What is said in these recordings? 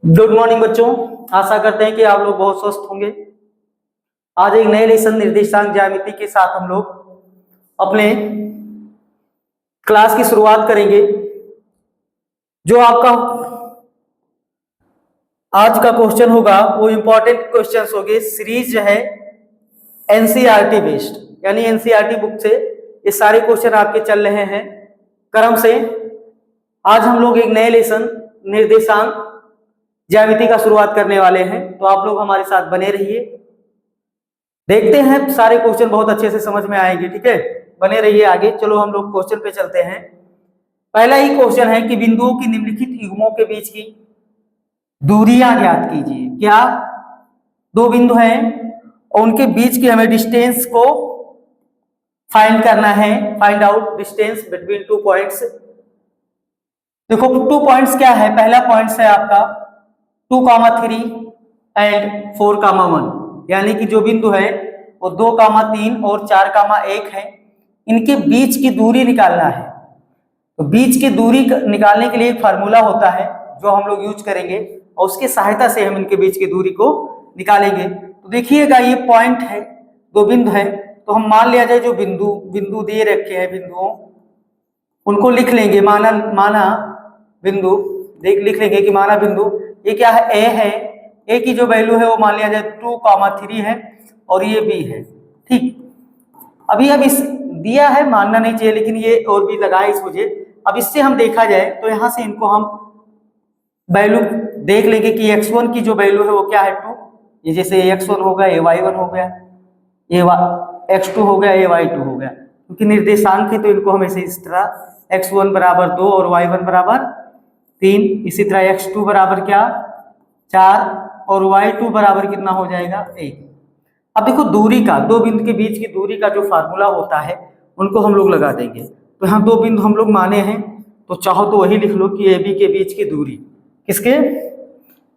Good morning बच्चों, आशा करते हैं कि आप लोग बहुत स्वस्थ होंगे। आज एक नए लेसन निर्देशांक ज्यामिति के साथ हम लोग अपने क्लास की शुरुआत करेंगे। जो आपका आज का क्वेश्चन होगा वो इंपॉर्टेंट क्वेश्चंस होंगे। सीरीज जो है एनसीईआरटी बेस्ड, यानी एनसीईआरटी बुक से ये सारे क्वेश्चन आपके चल रहे हैं क्रम से। आज हम लोग एक नए लेसन निर्देशांक ज्यामिति का शुरुआत करने वाले हैं, तो आप लोग हमारे साथ बने रहिए। देखते हैं सारे क्वेश्चन बहुत अच्छे से समझ में आएंगे, ठीक है। बने रहिए आगे। चलो हम लोग क्वेश्चन पे चलते हैं। पहला ही क्वेश्चन है कि बिंदुओं की निम्नलिखित युग्मों के बीच की दूरियां ज्ञात कीजिए। क्या दो बिंदु हैं और उनके बीच की हमें डिस्टेंस को फाइंड करना है। Find out distance between two points. देखो 2 पॉइंट्स क्या है। पहला पॉइंट्स है आपका 2,3 एंड 4,1, यानी कि जो बिंदु है वो 2,3 और 4,1 है। इनके बीच की दूरी निकालना है। तो बीच की दूरी निकालने के लिए एक फार्मूला होता है जो हम लोग यूज करेंगे और उसकी सहायता से हम इनके बीच की दूरी को निकालेंगे। तो देखिएगा ये पॉइंट है, दो बिंदु है, तो हम मान लिया जाए जो बिंदु दे रखे हैं बिंदुओं उनको लिख लेंगे। माना बिंदु लिख लेंगे कि माना बिंदु ये क्या है, ए है। ए की जो वैल्यू है वो मान लिया जाए 2,3 है और ये बी है, ठीक। अभी अब इस दिया है, मानना नहीं चाहिए लेकिन ये और भी लगाए इस वजह। अब इससे हम देखा जाए तो यहां से इनको हम वैल्यू देख लेंगे कि x1 की जो वैल्यू है वो क्या है 2। ये जैसे x1 हो गया, ये y1 हो गया, ये x2 हो गया, ये y2 हो गया। क्योंकि निर्देशांक है तो इनको हम ऐसे इस तरह x1 बराबर 2 और y1 बराबर 3, इसी तरह x2 बराबर क्या 4 और y2 बराबर कितना हो जाएगा 1। अब देखो दूरी का, दो बिंदु के बीच की दूरी का जो फार्मूला होता है उनको हम लोग लगा देंगे। तो यहाँ दो बिंदु हम लोग माने हैं, तो चाहो तो वही लिख लो कि ए बी के बीच की दूरी, किसके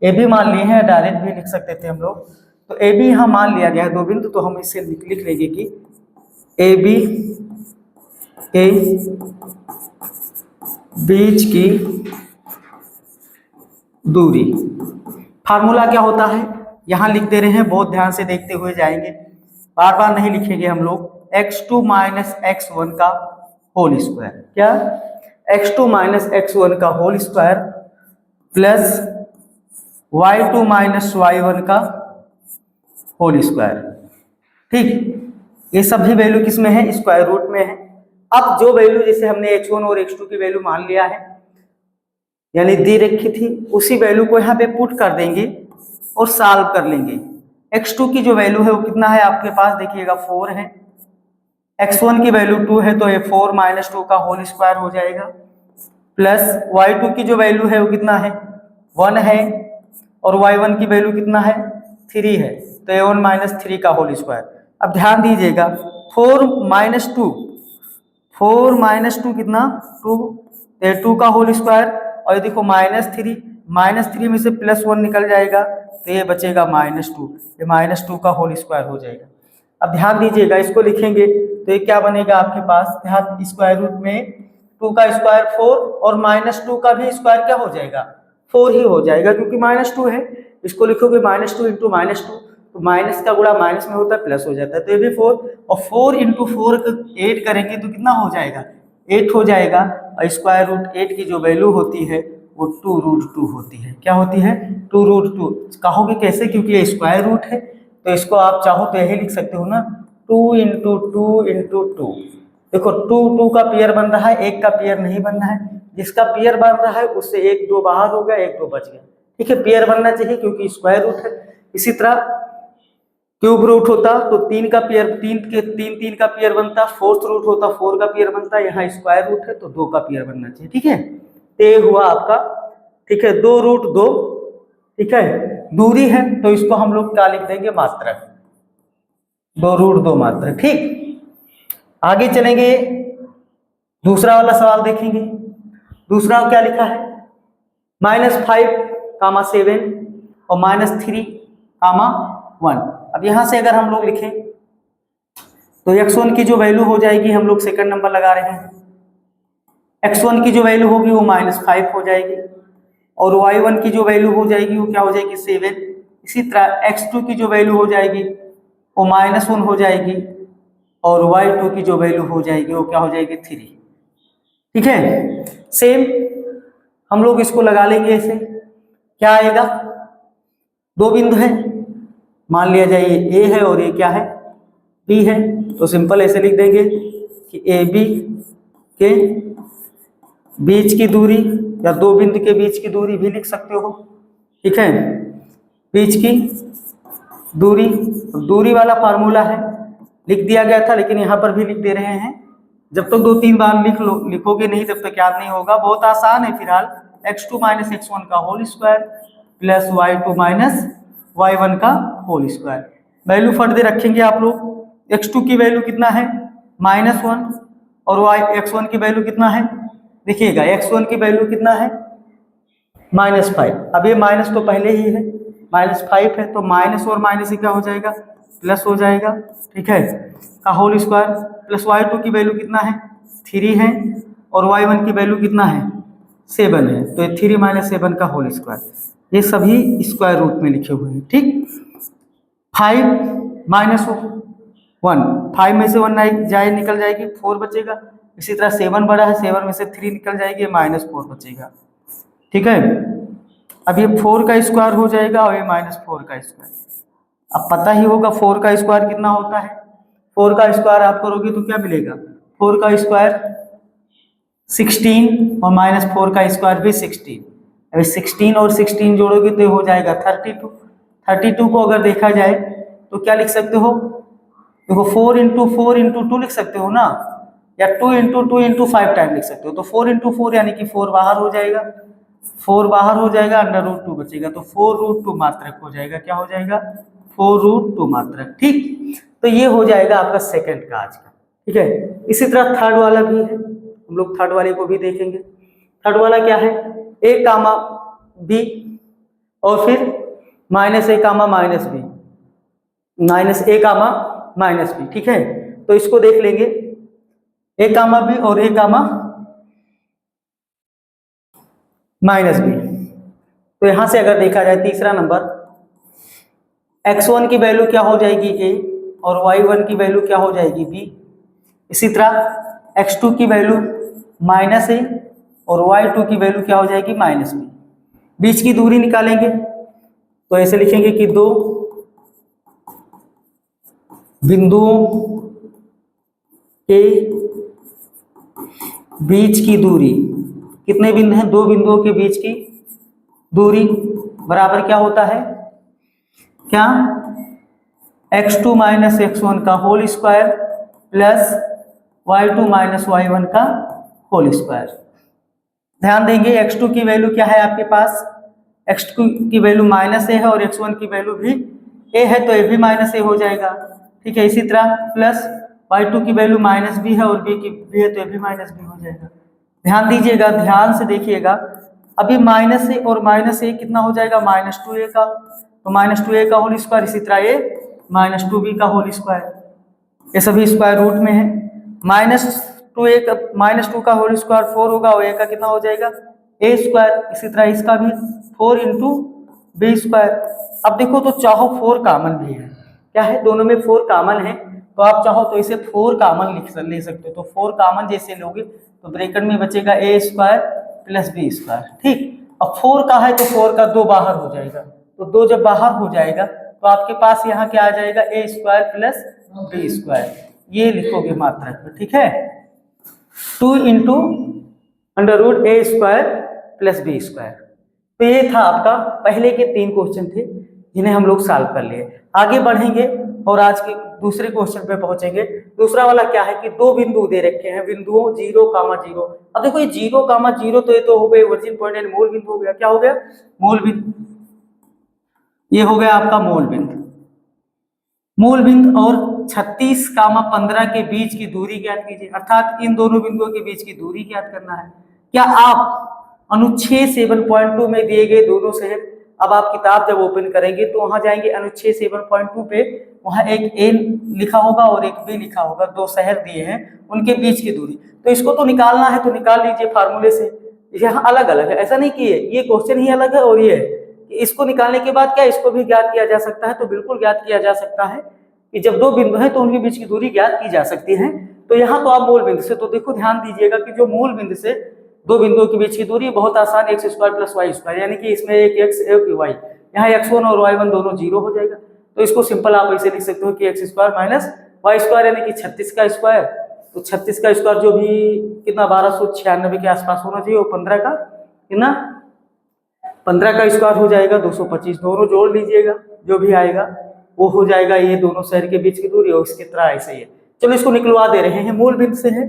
ए बी मान लिए हैं, डायरेक्ट भी लिख सकते थे हम लोग। तो ए बी यहाँ मान लिया गया है दो बिंदु, तो हम इससे लिख लेंगे कि ए बी के बीच की दूरी। फार्मूला क्या होता है यहां लिख दे रहे हैं, बहुत ध्यान से देखते हुए जाएंगे, बार बार नहीं लिखेंगे हम लोग। x2 माइनस x1 का होल स्क्वायर, क्या x2 माइनस x1 का whole square plus y2 minus y1 का होल स्क्वायर, ठीक। ये सभी वैल्यू किस में है, स्क्वायर रूट में है। अब जो वैल्यू जैसे हमने x1 और x2 की वैल्यू मान लिया है, यानी दी रखी थी, उसी वैल्यू को यहाँ पे पुट कर देंगे और सॉल्व कर लेंगे। x2 की जो वैल्यू है वो कितना है आपके पास, देखिएगा 4 है। x1 की वैल्यू 2 है, तो ये 4 माइनस 2 का होल स्क्वायर हो जाएगा, प्लस y2 की जो वैल्यू है वो कितना है 1 है, और y1 की वैल्यू कितना है 3 है, तो ये 1 माइनस 3 का होल स्क्वायर। अब ध्यान दीजिएगा 4 माइनस 2 कितना 2, 2 का होल स्क्वायर, और ये देखो -3 में से +1 निकल जाएगा तो ये बचेगा -2, ये -2 का होल स्क्वायर हो जाएगा। अब ध्यान दीजिएगा इसको लिखेंगे तो ये क्या बनेगा आपके पास, ध्यान स्क्वायर रूट में 2 का स्क्वायर 4 और -2 का भी स्क्वायर क्या हो जाएगा 4 ही हो जाएगा, क्योंकि -2 है। इसको लिखोगे -2 इंटू -2, तो माइनस का गुणा माइनस में होता है, प्लस हो जाता है, तो ये भी 4, और 4 इंटू 4 8 करेंगे तो कितना हो जाएगा 8 हो जाएगा। और स्क्वायर रूट 8 की जो वैल्यू होती है वो 2√2 होती है। क्या होती है 2√2। कहोगे कैसे, क्योंकि ये स्क्वायर रूट है, तो इसको आप चाहो तो यही लिख सकते हो ना 2 इंटू 2 इंटू 2। देखो 2 का पेयर बन रहा है, 1 का पेयर नहीं बन रहा है। जिसका पेयर बन रहा है उससे 1 2 बाहर हो गया, 1 2 बच गया, ठीक है। पेयर बनना चाहिए क्योंकि स्क्वायर रूट है। इसी तरह क्यूब रूट होता तो 3 का पेयर 3 का पेयर बनता, फोर्थ रूट होता 4 का पेयर बनता, यहाँ स्क्वायर रूट है तो 2 का पेयर बनना चाहिए, ठीक है। ते हुआ आपका, ठीक है, 2√2, ठीक है। दूरी है तो इसको हम लोग क्या लिख देंगे, मात्रक, 2√2 मात्रक, ठीक। आगे चलेंगे, दूसरा वाला सवाल देखेंगे। दूसरा क्या लिखा है, -5, 7 और -3, 1। अब यहां से अगर हम लोग लिखें तो x1 की जो वैल्यू हो जाएगी, हम लोग सेकंड नंबर लगा रहे हैं, x1 की जो वैल्यू होगी वो -5 हो जाएगी, और y1 की जो वैल्यू हो जाएगी वो क्या हो जाएगी 7। इसी तरह x2 की जो वैल्यू हो जाएगी वो -1 हो जाएगी, और y2 की जो वैल्यू हो जाएगी वो क्या हो जाएगी 3। ठीक है, सेम हम लोग इसको लगा लेंगे ऐसे। क्या आएगा, दो बिंदु है, मान लिया जाए ये A है और ये क्या है B है, तो सिंपल ऐसे लिख देंगे कि AB के बीच की दूरी, या दो बिंदु के बीच की दूरी भी लिख सकते हो। ठीक है, बीच की दूरी, दूरी वाला फार्मूला है, लिख दिया गया था लेकिन यहाँ पर भी लिख दे रहे हैं। जब तक 2-3 बार लिखोगे नहीं तब तक याद नहीं होगा, बहुत आसान है। फिलहाल x2 - x1 का whole square plus y2 - y1 का होल स्क्वायर। वैल्यू फट दे रखेंगे आप लोग। x2 की वैल्यू कितना है -1, और x1 की वैल्यू कितना है, देखिएगा x1 की वैल्यू कितना है -5। अब ये माइनस तो पहले ही है, -5 है, तो माइनस और माइनस ही क्या हो जाएगा प्लस हो जाएगा। ठीक है, का होल स्क्वायर प्लस y2 की वैल्यू कितना है 3 है, और y1 की वैल्यू कितना है 7 है, तो 3 - 7 का होल स्क्वायर। ये सभी स्क्वायर रूट में लिखे हुए हैं। ठीक, 5 - 1, 5 में से 1 जाए निकल जाएगी, 4 बचेगा। इसी तरह 7 बड़ा है, 7 में से 3 निकल जाएगी, -4 बचेगा। ठीक है, अब ये 4 का स्क्वायर हो जाएगा और ये -4 का स्क्वायर। अब पता ही होगा 4 का स्क्वायर कितना होता है, 4 का स्क्वायर आप करोगे तो क्या मिलेगा, 4 का स्क्वायर 16, और -4 का स्क्वायर भी 16। अभी 16 और 16 जोड़ोगे तो हो जाएगा 32। 32 को अगर देखा जाए तो क्या लिख सकते हो, देखो 4 × 4 × 2 लिख सकते हो ना, या 2 × 2 × 5 टाइम लिख सकते हो। तो 4 × 4 यानी कि 4 बाहर हो जाएगा, 4 बाहर हो जाएगा, √2 बचेगा, तो 4√2 मात्रक हो जाएगा। क्या हो जाएगा 4√2 मात्रक। ठीक, तो ये हो जाएगा आपका सेकंड का आज का। ठीक है, इसी तरह थर्ड वाला भी है, हम लोग थर्ड वाले को भी देखेंगे। थर्ड वाला क्या है, A, B और फिर -A, -B, -A, -B। ठीक है, तो इसको देख लेंगे A, B और A, -B। तो यहां से अगर देखा जाए तीसरा नंबर, x1 की वैल्यू क्या हो जाएगी A, और y1 की वैल्यू क्या हो जाएगी B। इसी तरह x2 की वैल्यू -A और y2 की वैल्यू क्या हो जाएगी -B। बीच की दूरी निकालेंगे तो ऐसे लिखेंगे कि दो बिंदुओं के बीच की दूरी, कितने बिंदु हैं, दो बिंदुओं के बीच की दूरी बराबर क्या होता है, क्या x2 - x1 का whole square plus y2 - y1 का होल स्क्वायर। ध्यान देंगे x2 की वैल्यू क्या है आपके पास, x2 की वैल्यू -A है और x1 की वैल्यू भी A है, तो A भी -A हो जाएगा। ठीक है, इसी तरह प्लस y2 की वैल्यू -B है और B है, तो A भी -B हो जाएगा। ध्यान दीजिएगा, ध्यान से देखिएगा, अभी -A और -A कितना हो जाएगा -2A का, तो -2A का होल स्क्वायर, इसी तरह ये -2B का होल स्क्वायर, ये सभी स्क्वायर रूट में है। -2 का होल स्क्वायर 4 होगा, और A का कितना हो जाएगा A स्क्वायर, इसी तरह इसका भी 4 × B स्क्वायर। अब देखो तो चाहो 4 कॉमन भी है, क्या है दोनों में 4 कॉमन है, तो आप चाहो तो इसे 4 कॉमन ले सकते हो। तो 4 कॉमन जैसे लोगे तो ब्रैकेट में बचेगा A square plus B square. ठीक, अब 4 का है तो 4 का 2 बाहर हो जाएगा, तो 2 जब बाहर हो जाएगा तो आपके पास यहाँ क्या आ जाएगा A square plus B square, ये लिखोगे मात्रक में। ठीक है, 2 × √A square plus B square. तो ये था आपका पहले के 3 क्वेश्चन थे जिन्हें हम लोग सॉल्व कर लिए। आगे बढ़ेंगे और आज के दूसरे क्वेश्चन पे पहुंचेंगे। दूसरा वाला क्या है कि दो बिंदु दे रखे हैं, बिंदुओं 0, 0। अब देखो ये 0, 0 तो ये तो हो गए ओरिजिन पॉइंट एंड मूल बिंदु हो गया। क्या हो गया, मूल बिंदु, ये हो गया आपका मूल बिंदु। मूल बिंदु और 36, 15 के बीच की दूरी ज्ञात कीजिए, अर्थात इन दोनों बिंदुओं के बीच की दूरी ज्ञात करना है। क्या आप अनुच्छेद 7.2 में दिए गए दोनों शहर, अब आप किताब जब ओपन करेंगे तो वहां जाएंगे अनुच्छेद 7.2 पे, वहाँ एक ए लिखा होगा और एक बी लिखा होगा, दो शहर दिए हैं, उनके बीच की दूरी। तो इसको तो निकालना है तो निकाल लीजिए फार्मूले से। यहाँ अलग अलग है, ऐसा नहीं कि ये क्वेश्चन ही अलग है और ये है। इसको निकालने के बाद क्या इसको भी ज्ञात किया जा सकता है? तो बिल्कुल ज्ञात किया जा सकता है कि जब दो बिंदु हैं तो उनके बीच की दूरी ज्ञात की जा सकती है। तो यहाँ तो आप मूल बिंदु से, तो देखो ध्यान दीजिएगा कि जो मूल बिंदु से दो बिंदुओं के बीच की दूरी बहुत आसान, X square plus Y square, यानी कि इसमें एक एक्स एक वाई, यहाँ x1 और y1 दोनों जीरो हो जाएगा। तो इसको सिंपल आप ऐसे लिख सकते हो कि X square minus Y square, यानी कि 36 का स्क्वायर। तो 36 का स्क्वायर जो भी कितना 1296 के आसपास होना चाहिए, और 15 का कितना 15 का स्क्वायर हो जाएगा 225। दोनों जोड़ लीजिएगा, जो भी आएगा वो हो जाएगा ये दोनों शहर के बीच की दूरी, और इसकी तरह ऐसे ही है। चलो इसको निकलवा दे रहे हैं, मूल बिंदु से है।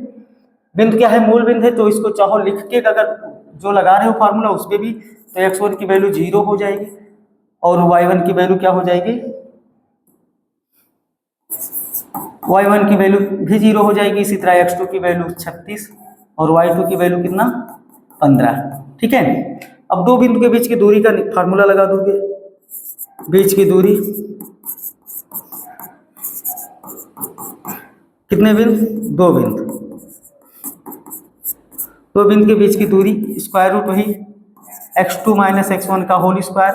बिंदु क्या है? मूल बिंदु है। तो इसको चाहो लिख के अगर जो लगा रहे हो फार्मूला उस पर भी, तो x1 की वैल्यू 0 हो जाएगी और y1 की वैल्यू क्या हो जाएगी? y1 की वैल्यू भी 0 हो जाएगी। इसी तरह x2 की वैल्यू 36 और y2 की वैल्यू कितना 15। ठीक है, अब दो बिंदु के बीच की दूरी का फार्मूला लगा दोगे। बीच की दूरी कितने बिंदु? दो बिंदु। दो बिंदु के बीच की दूरी स्क्वायर रूट वही x2 माइनस x1 का whole square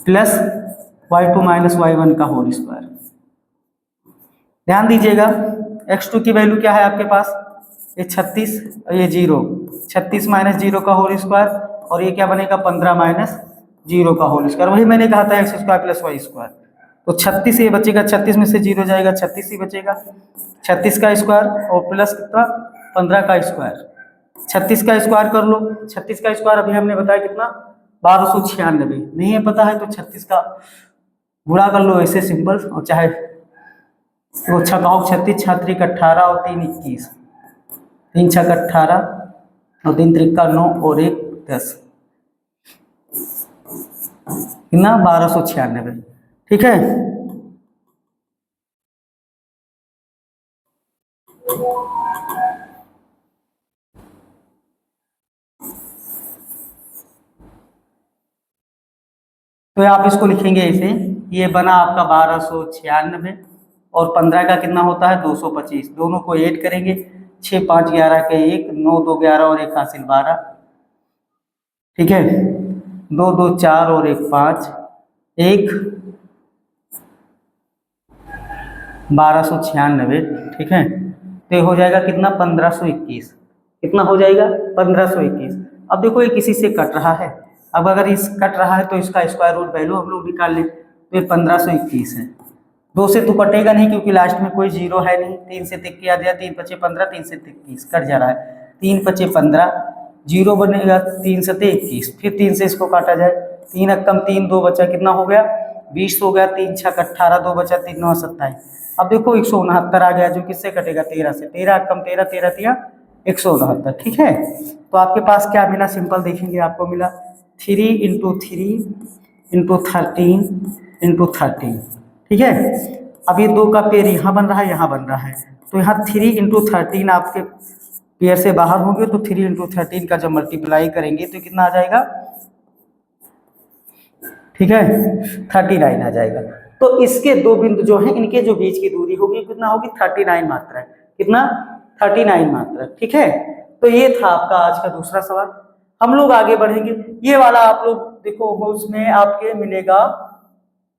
plus y2 minus y1 का होल स्क्वायर। ध्यान दीजिएगा x2 की वैल्यू क्या है आपके पास? ये 36 और ये 0, 36 माइनस 0 का होल स्क्वायर, और ये क्या बनेगा 15 माइनस 0 का होल स्क्वायर। वही मैंने कहा था X square plus Y square. तो 36 ये बचेगा, 36 में से 0 जाएगा, 36 ही बचेगा। 36 का स्क्वायर और प्लस कितना 15 का स्क्वायर। 36 का स्क्वायर कर लो। 36 का स्क्वायर अभी हमने बताया कितना 1296। नहीं है पता है तो 36 का गुणा कर लो ऐसे सिंपल, और चाहे तो 6 का 36, 6 3 18 और 3 21, 3 6 18 और 3 3 का 9 और 1 10, कितना 1296। ठीक है, तो आप इसको लिखेंगे ऐसे, ये बना आपका 1296 और 15 का कितना होता है 225। दोनों को ऐड करेंगे, 6 5 11 के 1, 9 2 11 और 1 हासिल 12। ठीक है, 2 2 4 और 1 5, 1 1296। ठीक है, तो ये हो जाएगा कितना 1521। कितना हो जाएगा 1521। अब देखो ये किसी से कट रहा है, अब अगर इस कट रहा है तो इसका स्क्वायर रूट वैल्यू हम लोग निकाल लें। तो ये 1521 है। 2 से तो कटेगा नहीं क्योंकि लास्ट में कोई जीरो है नहीं। 3 से तिक किया दिया, 3 5 15, 3 से 21 कट जा रहा है। 3 5 15, जीरो बनेगा, 3 से 21, फिर 3 से इसको काटा जाए, 3 कम 3, 2 बचा, कितना हो गया 20 हो गया। 3 6 18, 2 बचा, 3 9 27। अब देखो 169 आ गया, जो किससे कटेगा 13 से। 13 कम 13, 13 3 169। ठीक है, तो आपके पास क्या मिला? सिंपल देखेंगे, आपको मिला 3 × 3 × 13 × 13। ठीक है, अब ये 2 का पेयर यहाँ बन रहा है, यहाँ बन रहा है, तो यहाँ 3 × 13 आपके पेयर से बाहर होंगे, तो 3 × 13 का जब मल्टीप्लाई करेंगे तो कितना आ जाएगा? ठीक है, 39 आ जाएगा। तो इसके दो बिंदु जो हैं इनके जो बीच की दूरी होगी कितना होगी 39 मात्रा। कितना 39 मात्रा। ठीक है, तो ये था आपका आज का दूसरा सवाल। हम लोग आगे बढ़ेंगे। ये वाला आप लोग देखो, उसमें आपके मिलेगा,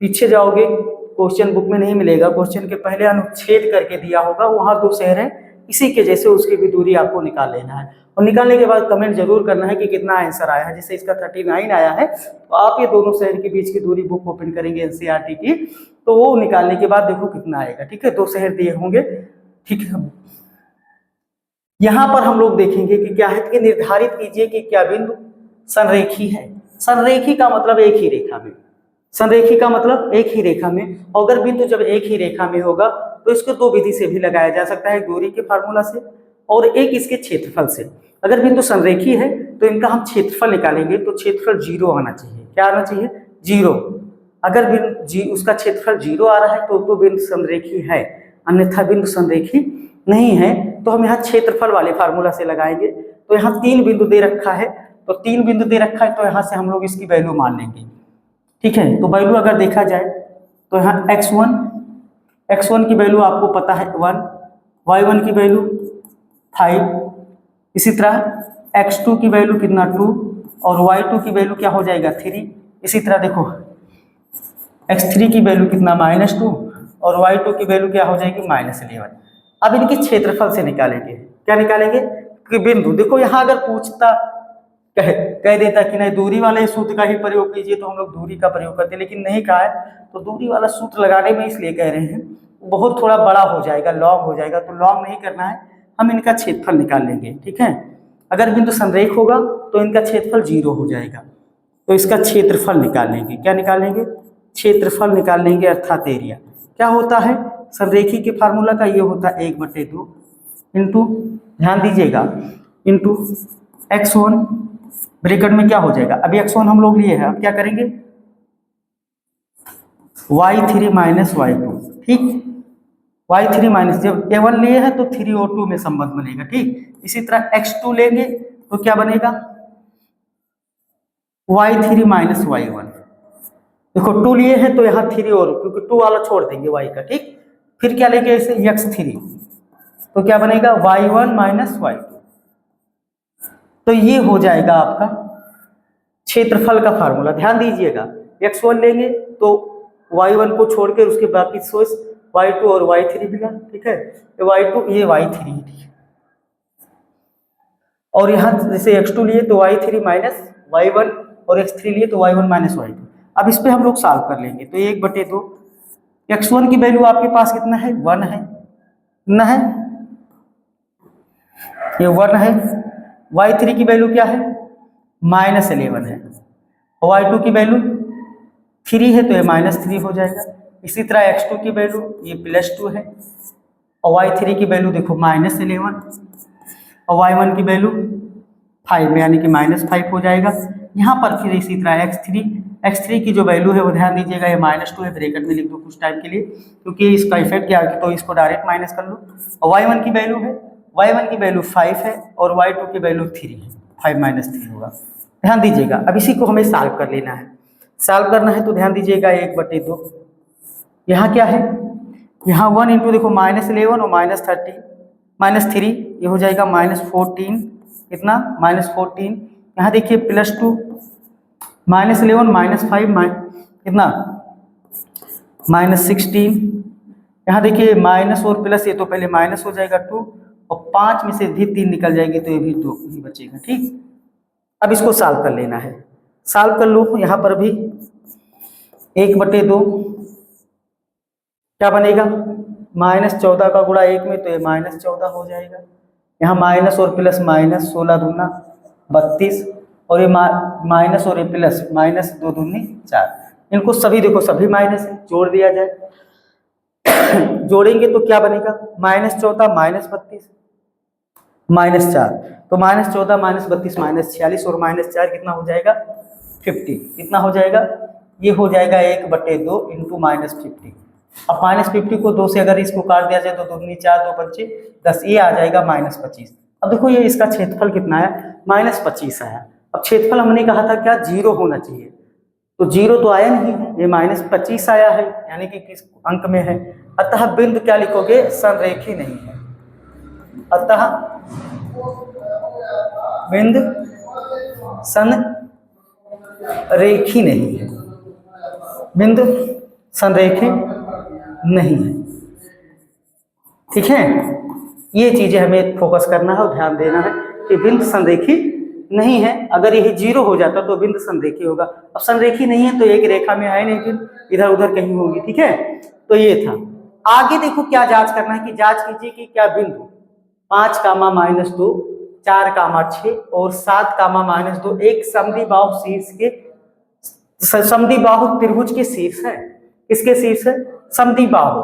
पीछे जाओगे क्वेश्चन बुक में नहीं मिलेगा, क्वेश्चन के पहले अनुच्छेद करके दिया होगा, वहां 2 शहर है इसी के जैसे, उसकी भी दूरी आपको निकाल लेना है। और निकालने के बाद कमेंट जरूर करना है कि कितना आंसर आया है। जैसे इसका 39 आया है, तो आप ये दोनों शहर के बीच की दूरी बुक ओपन करेंगे एनसीईआरटी की, तो वो निकालने के बाद देखो कितना आएगा। ठीक है, 2 शहर दिए होंगे। ठीक है, यहाँ पर हम लोग देखेंगे कि क्या है कि निर्धारित कीजिए कि क्या बिंदु संरेखी है। संरेखी का मतलब एक ही रेखा में, संरेखी का मतलब एक ही रेखा में। अगर बिंदु जब एक ही रेखा में होगा तो इसको 2 विधि से भी लगाया जा सकता है, दूरी के फार्मूला से और एक इसके क्षेत्रफल से। अगर बिंदु संरेखी है तो इनका हम क्षेत्रफल निकालेंगे, तो क्षेत्रफल 0 आना चाहिए। क्या आना चाहिए? 0। अगर बिंदु उसका क्षेत्रफल 0 आ रहा है तो बिंदु संरेखी है, अन्यथा बिंदु संरेखी नहीं है। तो हम यहाँ क्षेत्रफल वाले फार्मूला से लगाएंगे। तो यहाँ 3 बिंदु दे रखा है, तो 3 बिंदु दे रखा है, तो यहाँ से हम लोग इसकी वैल्यू मान लेंगे। ठीक है, तो वैल्यू अगर देखा जाए तो यहाँ x1 की वैल्यू आपको पता है 1, y1 की वैल्यू 5, इसी तरह x2 की वैल्यू कितना 2 और y2 की वैल्यू क्या हो जाएगा 3। इसी तरह देखो x3 की वैल्यू कितना -2 और y2 की वैल्यू क्या हो जाएगी -11। अब इनके क्षेत्रफल से निकालेंगे, क्या निकालेंगे कि बिंदु, देखो यहाँ अगर पूछता कह देता कि नहीं दूरी वाले सूत्र का ही प्रयोग कीजिए तो हम लोग दूरी का प्रयोग करते, लेकिन नहीं कहा है, तो दूरी वाला सूत्र लगाने में इसलिए कह रहे हैं बहुत थोड़ा बड़ा हो जाएगा, लॉन्ग हो जाएगा, तो लॉन्ग नहीं करना है, हम इनका क्षेत्रफल निकाल लेंगे। ठीक है, अगर बिंदु संरेख होगा तो इनका क्षेत्रफल 0 हो जाएगा, तो इसका क्षेत्रफल निकाल लेंगे। क्या निकालेंगे? क्षेत्रफल निकाल लेंगे, अर्थात एरिया। क्या होता है संरेखी के फार्मूला का? ये होता है 1/2 इंटू, ध्यान दीजिएगा, इंटू x1 ब्रैकेट में क्या हो जाएगा, अभी x1 हम लोग लिए हैं, अब क्या करेंगे y3 माइनस y2। ठीक, y3 माइनस, जब a1 लिए हैं तो 3 और 2 में संबंध बनेगा। ठीक, इसी तरह x2 लेंगे तो क्या बनेगा y3 माइनस y1। देखो 2 लिए हैं तो यहाँ 3 और, क्योंकि 2 वाला छोड़ देंगे y का। ठीक, फिर क्या लेंगे इसे x3, तो क्या बनेगा y1 माइनस y2। तो ये हो जाएगा आपका क्षेत्रफल का फार्मूला। ध्यान दीजिएगा, x1 लेंगे तो y1 को छोड़कर उसके बाकी सोर्स y2 और y3 मिला। ठीक है, ये y2 ये y3, ठीक है, और यहाँ जैसे x2 लिए तो y3 माइनस y1 और x3 लिए तो y1 माइनस y2। अब इस पे हम लोग सॉल्व कर लेंगे, तो 1/2, x1 की वैल्यू आपके पास कितना है 1 है, कितना है ये 1 है, y3 की वैल्यू क्या है -11 है, और y2 की वैल्यू 3 है तो ये -3 हो जाएगा। इसी तरह x2 की वैल्यू ये +2 है, और y3 की वैल्यू देखो -11 और y1 की वैल्यू 5 यानी कि -5 हो जाएगा। यहाँ पर फिर इसी तरह x3 की जो वैल्यू है वो ध्यान दीजिएगा ये -2 है, ब्रैकेट में लिख दो कुछ टाइम के लिए, क्योंकि इसका इफेक्ट क्या है, तो इसको डायरेक्ट माइनस कर लो। और y1 की वैल्यू है, y1 की वैल्यू 5 है और y2 की वैल्यू 3 है, 5 - 3 होगा। ध्यान दीजिएगा, अब इसी को हमें सॉल्व कर लेना है। सॉल्व करना है तो ध्यान दीजिएगा 1/2, यहाँ क्या है, यहाँ 1 इंटू देखो -11 और -3, ये हो जाएगा -14, कितना -14, यहाँ देखिए +2, -11 -5 कितना -16, यहाँ देखिए माइनस और प्लस, ये तो पहले माइनस हो जाएगा 2 और 5 में से भी 3 निकल जाएंगे तो ये भी 2 ही बचेगा। ठीक, अब इसको सॉल्व कर लेना है, सॉल्व कर लो। यहाँ पर भी 1/2 क्या बनेगा -14 का गुणा 1 में तो ये -14 हो जाएगा। यहाँ माइनस और प्लस माइनस, 16 दूना 32, और ये माइनस और ये प्लस -2 दूनी 4, इनको सभी देखो सभी माइनस है, जोड़ दिया जाए। जोड़ेंगे तो क्या बनेगा -14 -32 -4, तो -14 -32 -46 और -4 कितना हो जाएगा 50, कितना हो जाएगा ये हो जाएगा 1/2 इंटू -50। अब -50 को 2 से अगर इसको काट दिया जाए तो 2 दूनी 4, 2 पंचे 10, ये आ जाएगा -25। अब देखो ये इसका क्षेत्रफल कितना है -25 आया। अब क्षेत्रफल हमने कहा था क्या 0 होना चाहिए, तो 0 तो आया नहीं है, ये -25 आया है, यानी कि किस अंक में है। अतः बिंदु क्या लिखोगे संरेखी नहीं है, अतः बिंदु संरेखी नहीं है, बिंदु संरेखी नहीं है। ठीक है, ये चीजें हमें फोकस करना है और ध्यान देना है कि बिंदु संरेखी नहीं है। अगर यही 0 हो जाता तो बिंदु संरेखी होगा, अब संरेखी नहीं है तो एक रेखा में आए नहीं, फिर इधर उधर कहीं होगी। ठीक है, तो ये था। आगे देखो क्या जांच करना है कि जांच कीजिए कि क्या बिंदु 5, -2, 4, 6 और 7, -2 एक समद्विबाहु शीर्ष के समद्विबाहु त्रिभुज के शीर्ष है। किसके शीर्ष है? समद्विबाहु।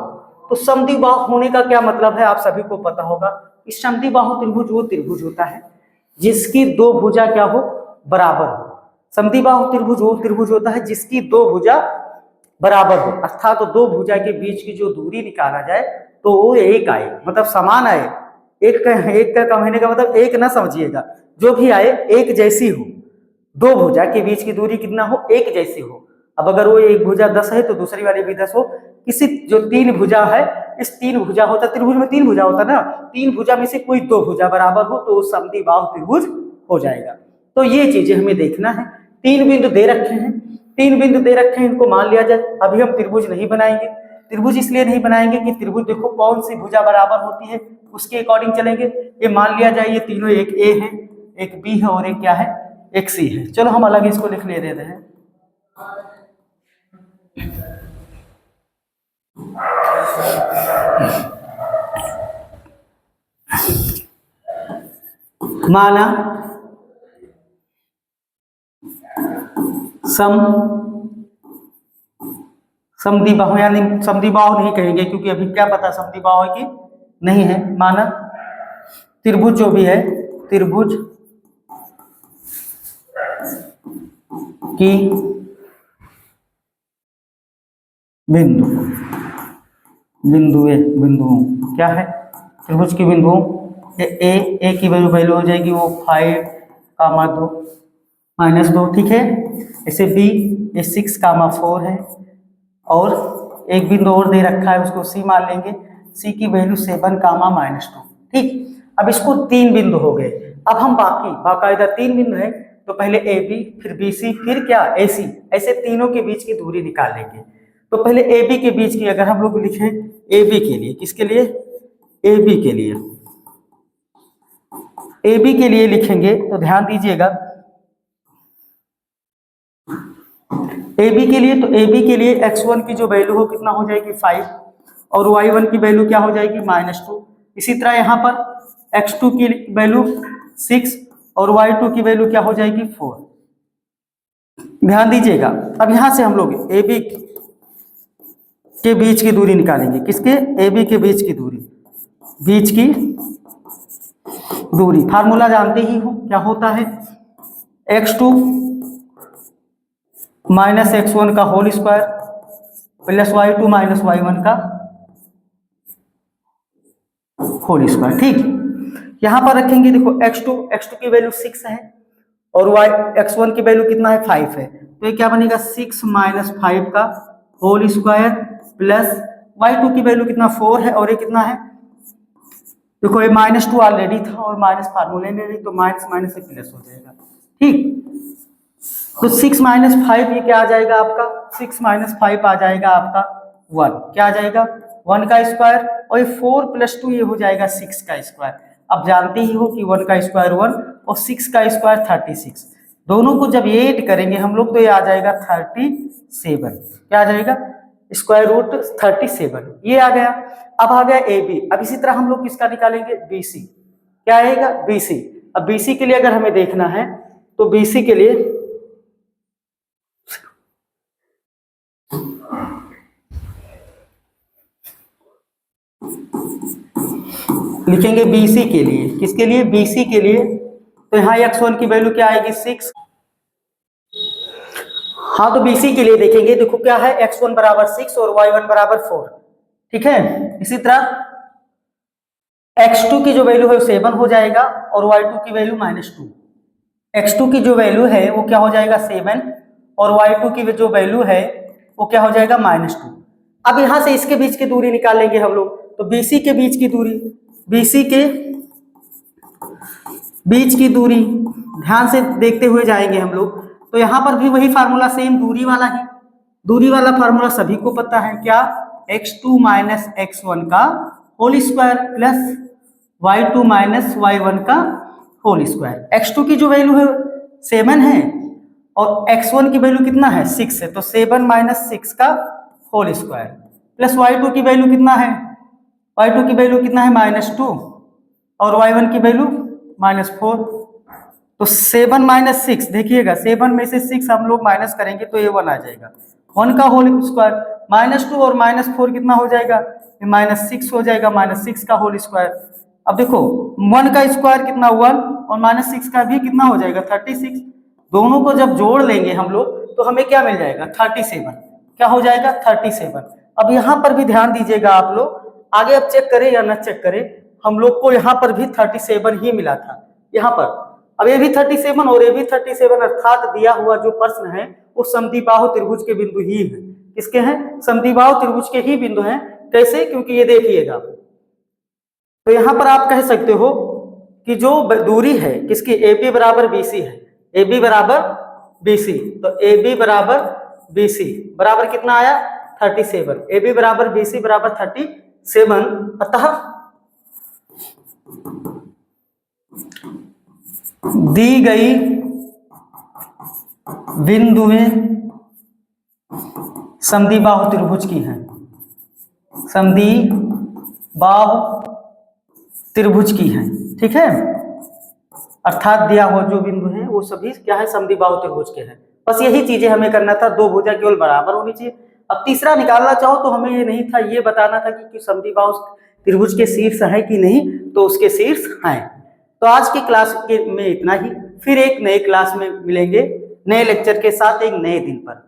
तो समद्विबाहु होने का क्या मतलब है आप सभी को पता होगा। इस समद्विबाहु त्रिभुज वो त्रिभुज होता है जिसकी 2 भुजा क्या हो बराबर हो। समद्विबाहु त्रिभुज वो त्रिभुज होता है जिसकी 2 भुजा बराबर हो, अर्थात तो 2 भुजा के बीच की जो दूरी निकाला जाए तो वो एक आए, मतलब समान आए। एक का कहने का मतलब एक ना समझिएगा, जो भी आए एक जैसी हो, 2 भुजा के बीच की दूरी कितना हो एक जैसी हो। अब अगर वो एक भुजा 10 है तो दूसरी वाली भी 10 हो। किसी जो 3 भुजा है, इस 3 भुजा होता, त्रिभुज में 3 भुजा होता ना, 3 भुजा में से कोई 2 भुजा बराबर हो तो वो समद्विबाहु त्रिभुज हो जाएगा। तो ये चीजें हमें देखना है। 3 बिंदु दे रखे हैं, 3 बिंदु दे रखे हैं, इनको मान लिया जाए। अभी हम त्रिभुज नहीं बनाएंगे। त्रिभुज इसलिए नहीं बनाएंगे कि त्रिभुज देखो कौन सी भुजा बराबर होती है उसके अकॉर्डिंग चलेंगे। ये मान लिया जाए ये तीनों, एक ए है, एक बी है और एक क्या है, एक सी है। चलो हम अलग इसको लिख ले देते हैं। माना समद्विबाहु, यानी समद्विबाहु नहीं कहेंगे क्योंकि अभी क्या पता समद्विबाहु है कि नहीं है। माना त्रिभुज जो भी है, त्रिभुज की बिंदु क्या है, त्रिभुज की बिंदुओं, ए की वैल्यू हो जाएगी वो 5, 2 -2, ठीक है। ऐसे बी, ये 6, 4 है, और एक बिंदु और दे रखा है उसको सी मान लेंगे, सी की वैल्यू 7, -2, ठीक। अब इसको 3 बिंदु हो गए। अब हम बाकायदा 3 बिंदु है तो पहले ए बी, फिर बी सी, फिर क्या ए सी, ऐसे तीनों के बीच की दूरी निकाल लेंगे। तो पहले ए बी के बीच की अगर हम लोग लिखें, ए बी के लिए, किसके लिए, ए बी के लिए, ए बी के लिए लिखेंगे तो ध्यान दीजिएगा, ए बी के लिए, तो ए बी के लिए x1 की जो वैल्यू हो कितना हो जाएगी 5, और y1 की वैल्यू क्या हो जाएगी -2। इसी तरह यहाँ पर x2 की वैल्यू 6 और y2 की वैल्यू क्या हो जाएगी 4। ध्यान दीजिएगा। अब यहां से हम लोग ए बी के बीच की दूरी निकालेंगे, किसके, ए बी के बीच की दूरी, फार्मूला जानते ही हो क्या होता है, x2 - x1 का whole square plus y2 - y1 का होल स्क्वायर, ठीक। यहां पर रखेंगे, देखो x2 की वैल्यू 6 है और x1 की वैल्यू कितना है 5 है, तो ये क्या बनेगा 6 - 5 का होल स्क्वायर प्लस y2 की वैल्यू कितना 4 है और ये कितना है, देखो ये -2 ऑलरेडी था और माइनस फार्मूले में भी, तो माइनस से प्लस हो जाएगा, ठीक। तो 6 - 5 ये क्या आ जाएगा आपका, 6 - 5 आ जाएगा आपका 1, क्या आ जाएगा 1 का स्क्वायर, और ये 4 + 2 ये हो जाएगा 6 का स्क्वायर। अब जानते ही हो कि 1 का स्क्वायर 1 और 6 का स्क्वायर 36, दोनों को जब ये ऐड करेंगे हम लोग तो ये आ जाएगा 37, क्या आ जाएगा स्क्वायर रूट 37, ये आ गया। अब आ गया ए बी। अब इसी तरह हम लोग किसका निकालेंगे, बी सी, क्या आएगा बी सी। अब बी सी के लिए अगर हमें देखना है तो बी सी के लिए लिखेंगे BC के लिए, किसके लिए, BC के लिए, तो यहाँ x1 की वैल्यू क्या आएगी 6। हाँ तो BC के लिए देखेंगे, देखो क्या है x1 बराबर 6 और y1 बराबर 4, ठीक है। इसी तरह x2 की जो वैल्यू है 7 हो जाएगा और y2 की वैल्यू -2। x2 की जो वैल्यू है वो क्या हो जाएगा 7 और y2 की जो वैल्यू है वो क्या हो जाएगा -2। अब यहां से इसके बीच की दूरी निकाल लेंगे हम लोग, तो BC के बीच की दूरी, BC के बीच की दूरी ध्यान से देखते हुए जाएंगे हम लोग, तो यहां पर भी वही फार्मूला सेम दूरी वाला है, दूरी वाला फार्मूला सभी को पता है, क्या x2 - x1 का whole square plus y2 - y1 का होल स्क्वायर। x2 की जो वैल्यू है 7 है और x1 की वैल्यू कितना है 6 है, तो 7 - 6 का होल स्क्वायर प्लस y2 की वैल्यू कितना है, y2 की वैल्यू कितना है -2 और y1 की वैल्यू -4, तो 7 - 6 देखिएगा, 7 में से 6 हम लोग माइनस करेंगे तो ये 1 आ जाएगा, 1 का होल स्क्वायर, -2 और -4 कितना हो जाएगा, ये -6 हो जाएगा, -6 का होल स्क्वायर। अब देखो 1 का स्क्वायर कितना 1 और -6 का भी कितना हो जाएगा 36, दोनों को जब जोड़ लेंगे हम लोग तो हमें क्या मिल जाएगा 37, क्या हो जाएगा 37। अब यहाँ पर भी ध्यान दीजिएगा आप लोग, आगे अब चेक करें या ना चेक करें, हम लोग को यहाँ पर भी 37 ही मिला था, यहाँ पर अब ये भी 37 और ये भी 37 अर्थात दिया हुआ जो प्रश्न है वो समद्विबाहु त्रिभुज के बिंदु ही है। किसके हैं? समद्विबाहु त्रिभुज के ही बिंदु हैं। कैसे? क्योंकि ये देखिएगा, तो यहां पर आप कह सकते हो कि जो दूरी है किसकी, AB बराबर BC है, AB बराबर BC, तो AB बराबर BC बराबर कितना आया? 37। AB बराबर BC बराबर 37। अतः दी गई बिंदुएं समद्विबाहु त्रिभुज की हैं, समद्विबाहु त्रिभुज की हैं। ठीक है, अर्थात दिया हुआ जो बिंदु हैं वो सभी क्या है? समद्विबाहु त्रिभुज के हैं। बस यही चीजें हमें करना था, दो भुजा केवल बराबर होनी चाहिए। अब तीसरा निकालना चाहो तो हमें ये नहीं था, ये बताना था कि समद्विबाहु त्रिभुज के शीर्ष है कि नहीं, तो उसके शीर्ष हैं। तो आज की क्लास में इतना ही, फिर एक नए क्लास में मिलेंगे नए लेक्चर के साथ एक नए दिन पर।